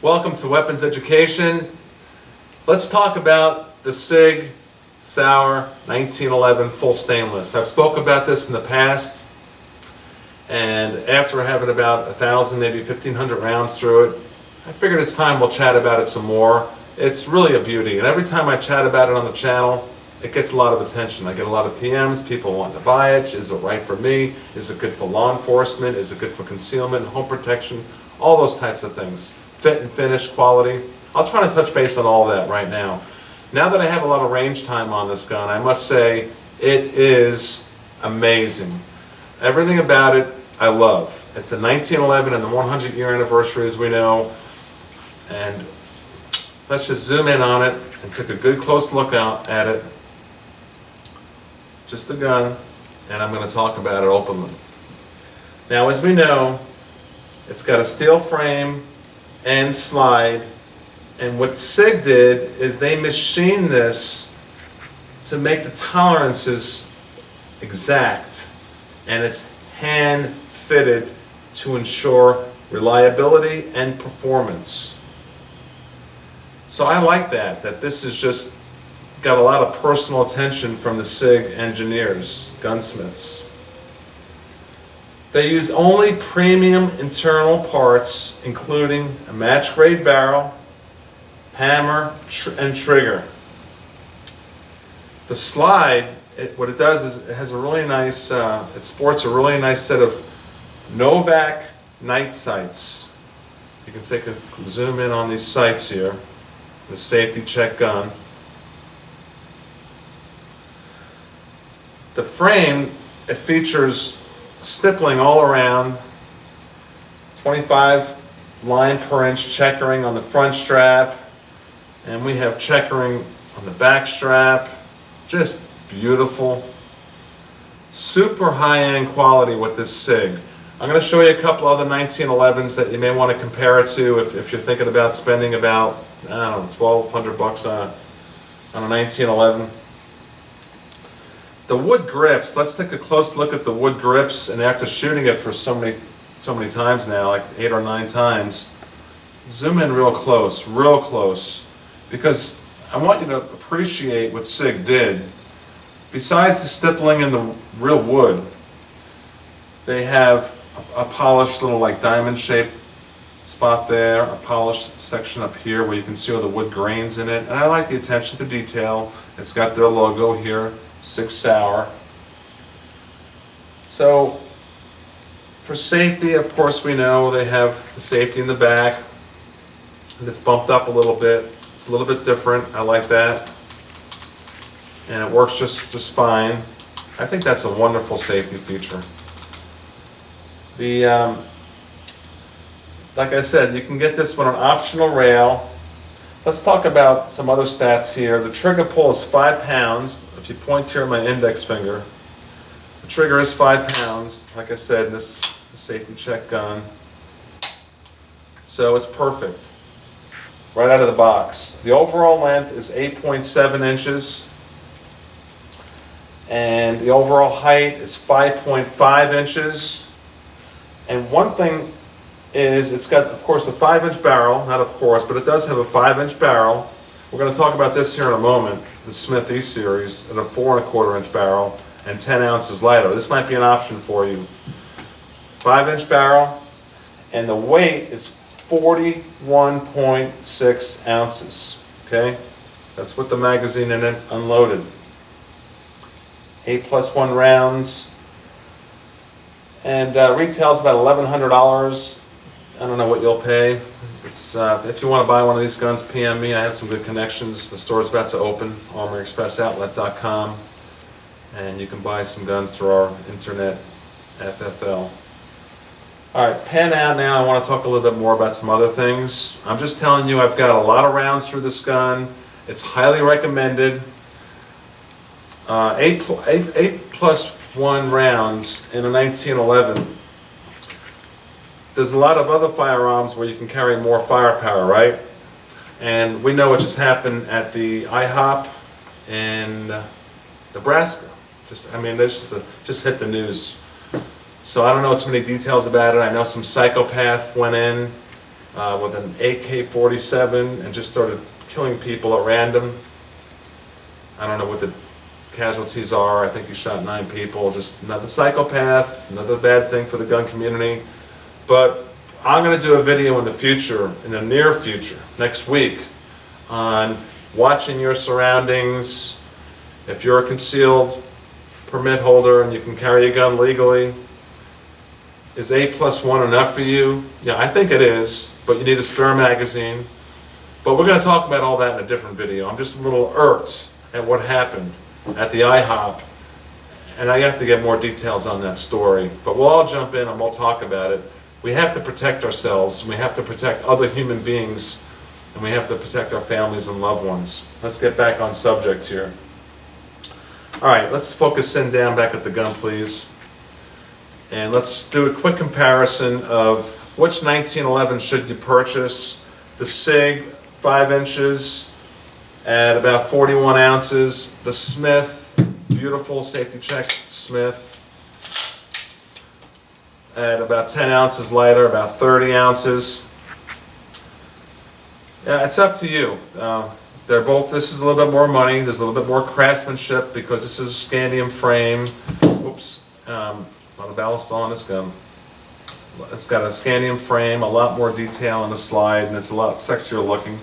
Welcome to Weapons Education. Let's talk about the Sig Sauer 1911 full stainless. I've spoke about this in the past, and after having about 1,000, maybe 1,500 rounds through it, I figured it's time we'll chat about it some more. It's really a beauty, and every time I chat about it on the channel, it gets a lot of attention. I get a lot of PMs, people wanting to buy it. Is it right for me? Is it good for law enforcement? Is it good for concealment, home protection? All those types of things. Fit and finish, quality. I'll try to touch base on all that right now. Now that I have a lot of range time on this gun, I must say it is amazing. Everything about it I love. It's a 1911 and the 100 year anniversary, as we know. And let's just zoom in on it and take a good close look at it. Just the gun, and I'm going to talk about it openly. Now, as we know, it's got a steel frame and slide, and what Sig did is they machined this to make the tolerances exact, and it's hand fitted to ensure reliability and performance. So I like that this is just got a lot of personal attention from the Sig engineers, gunsmiths. They use only premium internal parts, including a match grade barrel, hammer, and trigger. The slide, what it does is it has a really nice, it sports a really nice set of Novak night sights. You can take a zoom in on these sights here, the safety check gun. The frame, it features stippling all around, 25 line per inch checkering on the front strap, and we have checkering on the back strap. Just beautiful. Super high-end quality with this Sig. I'm going to show you a couple other 1911s that you may want to compare it to if you're thinking about spending about, I don't know, $1,200 on a 1911. The wood grips, let's take a close look at the wood grips, and after shooting it for so many times now, like 8 or 9 times, zoom in real close, because I want you to appreciate what Sig did. Besides the stippling in the real wood, they have a polished little like diamond shaped spot there, a polished section up here where you can see all the wood grains in it, and I like the attention to detail. It's got their logo here, Sig Sauer. So for safety, of course, we know they have the safety in the back. It's bumped up a little bit. It's a little bit different. I like that, and it works just fine. I think that's a wonderful safety feature. The like I said, you can get this with an optional rail. Let's talk about some other stats here. The trigger pull is 5 pounds. If you point here at my index finger, the trigger is 5 pounds. Like I said, in this safety check gun. So it's perfect. Right out of the box. The overall length is 8.7 inches. And the overall height is 5.5 inches. And one thing is it's got, of course, a 5-inch barrel. Not of course, but it does have a 5-inch barrel. We're going to talk about this here in a moment, the Smith E-Series, at a 4 1/4 inch barrel and 10 ounces lighter. This might be an option for you. 5-inch barrel, and the weight is 41.6 ounces. Okay? That's with the magazine in it, unloaded. 8+1 rounds. And retails about $1,100. I don't know what you'll pay. It's if you want to buy one of these guns, PM me. I have some good connections. The store's about to open, ArmoryExpressOutlet.com, and you can buy some guns through our internet, FFL. All right, pan out now. I want to talk a little bit more about some other things. I'm just telling you, I've got a lot of rounds through this gun. It's highly recommended. 8+1 rounds in a 1911. There's a lot of other firearms where you can carry more firepower, right? And we know what just happened at the IHOP in Nebraska. Just hit the news. So I don't know too many details about it. I know some psychopath went in with an AK-47 and just started killing people at random. I don't know what the casualties are. I think he shot 9 people. Just another psychopath, another bad thing for the gun community. But I'm going to do a video in the future, in the near future, next week, on watching your surroundings. If you're a concealed permit holder and you can carry a gun legally, is A+1 enough for you? Yeah, I think it is, but you need a spare magazine. But we're going to talk about all that in a different video. I'm just a little irked at what happened at the IHOP, and I have to get more details on that story. But we'll all jump in and we'll talk about it. We have to protect ourselves, and we have to protect other human beings, and we have to protect our families and loved ones. Let's get back on subject here. All right, let's focus in down back at the gun, please. And let's do a quick comparison of which 1911 should you purchase. The Sig, 5 inches at about 41 ounces. The Smith, beautiful safety check Smith, at about 10 ounces lighter, about 30 ounces. Yeah, it's up to you. They're both, this is a little bit more money, there's a little bit more craftsmanship because this is a scandium frame. Oops, a lot of ballast on this gun. It's got a scandium frame, a lot more detail on the slide, and it's a lot sexier looking.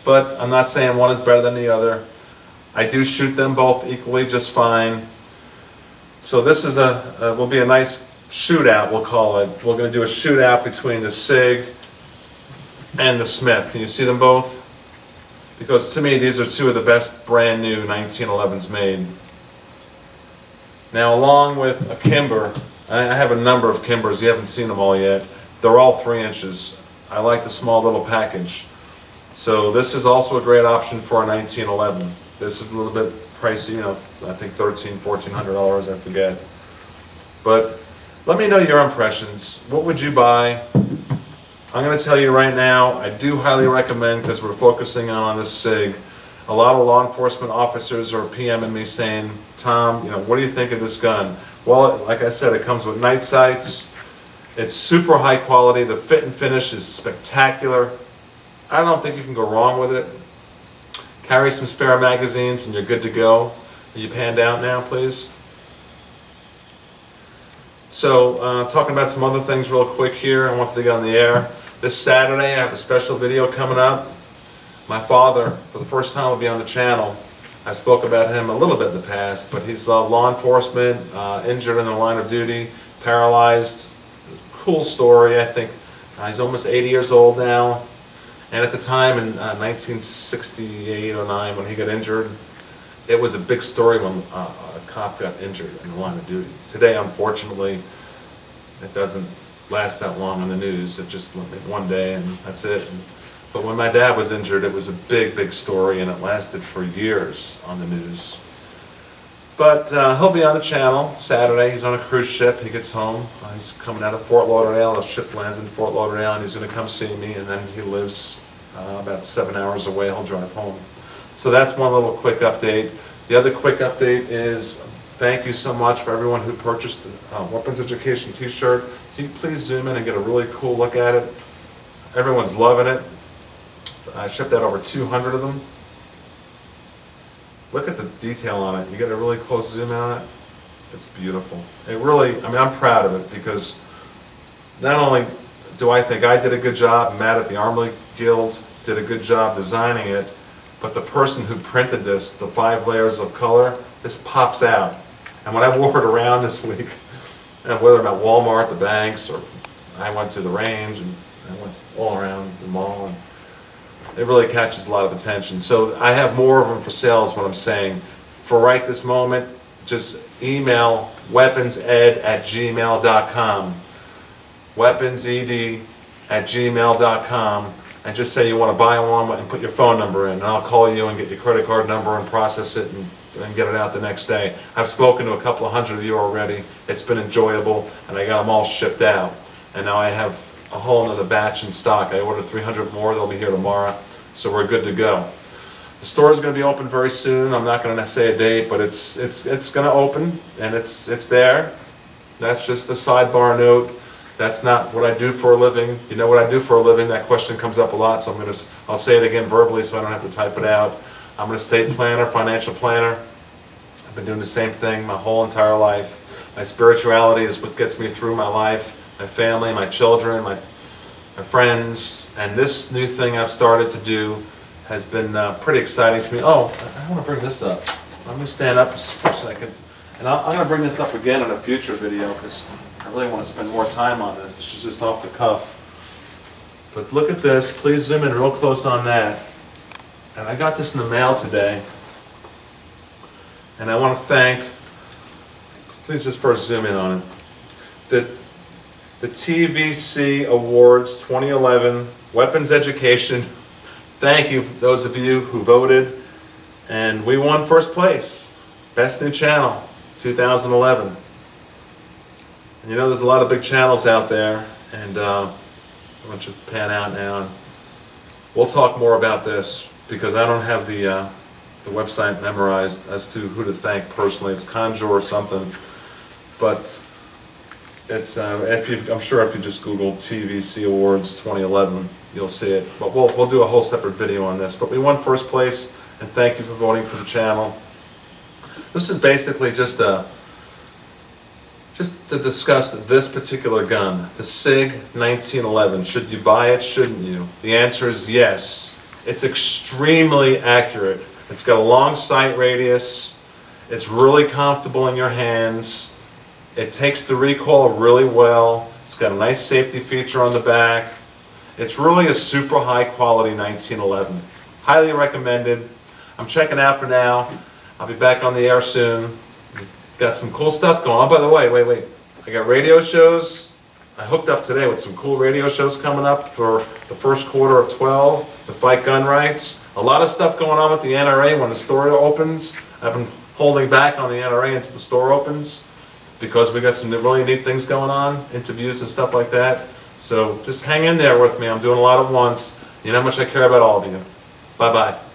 But I'm not saying one is better than the other. I do shoot them both equally just fine. So this is will be a nice shootout, we'll call it. We're going to do a shootout between the Sig and the Smith. Can you see them both? Because to me, these are two of the best brand new 1911s made. Now, along with a Kimber, I have a number of Kimbers, you haven't seen them all yet. They're all 3 inches. I like the small little package. So this is also a great option for a 1911. This is a little bit pricey, you know, I think $1,300, $1,400, I forget. But let me know your impressions. What would you buy? I'm going to tell you right now, I do highly recommend, because we're focusing on this Sig. A lot of law enforcement officers are PMing me saying, Tom, you know, what do you think of this gun? Well, like I said, it comes with night sights. It's super high quality. The fit and finish is spectacular. I don't think you can go wrong with it. Carry some spare magazines and you're good to go. Are you panned out now, please? So, talking about some other things real quick here, I wanted to get on the air. This Saturday, I have a special video coming up. My father, for the first time, will be on the channel. I spoke about him a little bit in the past, but he's law enforcement, injured in the line of duty, paralyzed. Cool story, I think. He's almost 80 years old now. And at the time, in 1968 or 9, when he got injured, it was a big story when a cop got injured in the line of duty. Today, unfortunately, it doesn't last that long on the news. It just one day and that's it. But when my dad was injured, it was a big, big story, and it lasted for years on the news. But he'll be on the channel Saturday. He's on a cruise ship. He gets home. He's coming out of Fort Lauderdale. The ship lands in Fort Lauderdale, and he's going to come see me, and then he lives about 7 hours away. He'll drive home. So that's one little quick update. The other quick update is thank you so much for everyone who purchased the Weapons Education t-shirt. Can you please zoom in and get a really cool look at it? Everyone's loving it. I shipped out over 200 of them. Look at the detail on it. You get a really close zoom in on it. It's beautiful. It really, I mean, I'm proud of it because not only do I think I did a good job, Matt at the Armory Guild did a good job designing it, but the person who printed this, the 5 layers of color, this pops out. And when I wore it around this week, and whether I'm at Walmart, the banks, or I went to the range, and I went all around the mall, and it really catches a lot of attention. So I have more of them for sale is what I'm saying. For right this moment, just email weaponsed@gmail.com. weaponsed@gmail.com, and just say you want to buy one and put your phone number in, and I'll call you and get your credit card number and process it and get it out the next day. I've spoken to a couple of hundred of you already. It's been enjoyable, and I got them all shipped out. And now I have a whole another batch in stock. I ordered 300 more. They'll be here tomorrow, so we're good to go. The store is going to be open very soon. I'm not going to say a date, but it's going to open, and it's there. That's just a sidebar note. That's not what I do for a living. You know what I do for a living? That question comes up a lot, so I'll say it again verbally so I don't have to type it out. I'm an estate planner, financial planner. I've been doing the same thing my whole entire life. My spirituality is what gets me through my life, my family, my children, my friends, and this new thing I've started to do has been pretty exciting to me. Oh, I want to bring this up. Let me stand up for a second. And I'm going to bring this up again in a future video because I really want to spend more time on this. This is just off the cuff. But look at this. Please zoom in real close on that. And I got this in the mail today. And I want to thank, please just first zoom in on it, the TBC Awards 2011 Weapons Education. Thank you, those of you who voted. And we won first place. Best New Channel, 2011. And you know there's a lot of big channels out there, and I want you to pan out now. And we'll talk more about this because I don't have the website memorized as to who to thank personally. It's Conjure or something, but it's I'm sure if you just Google TBC Awards 2011, you'll see it. But we'll do a whole separate video on this. But we won first place, and thank you for voting for the channel. This is basically just to discuss this particular gun, the Sig 1911. Should you buy it? Shouldn't you? The answer is yes. It's extremely accurate. It's got a long sight radius. It's really comfortable in your hands. It takes the recoil really well. It's got a nice safety feature on the back. It's really a super high quality 1911. Highly recommended. I'm checking out for now. I'll be back on the air soon. Got some cool stuff going on. By the way, wait. I got radio shows. I hooked up today with some cool radio shows coming up for the first quarter of 12 to fight gun rights. A lot of stuff going on with the NRA when the store opens. I've been holding back on the NRA until the store opens because we got some really neat things going on, interviews and stuff like that. So just hang in there with me. I'm doing a lot at once. You know how much I care about all of you. Bye-bye.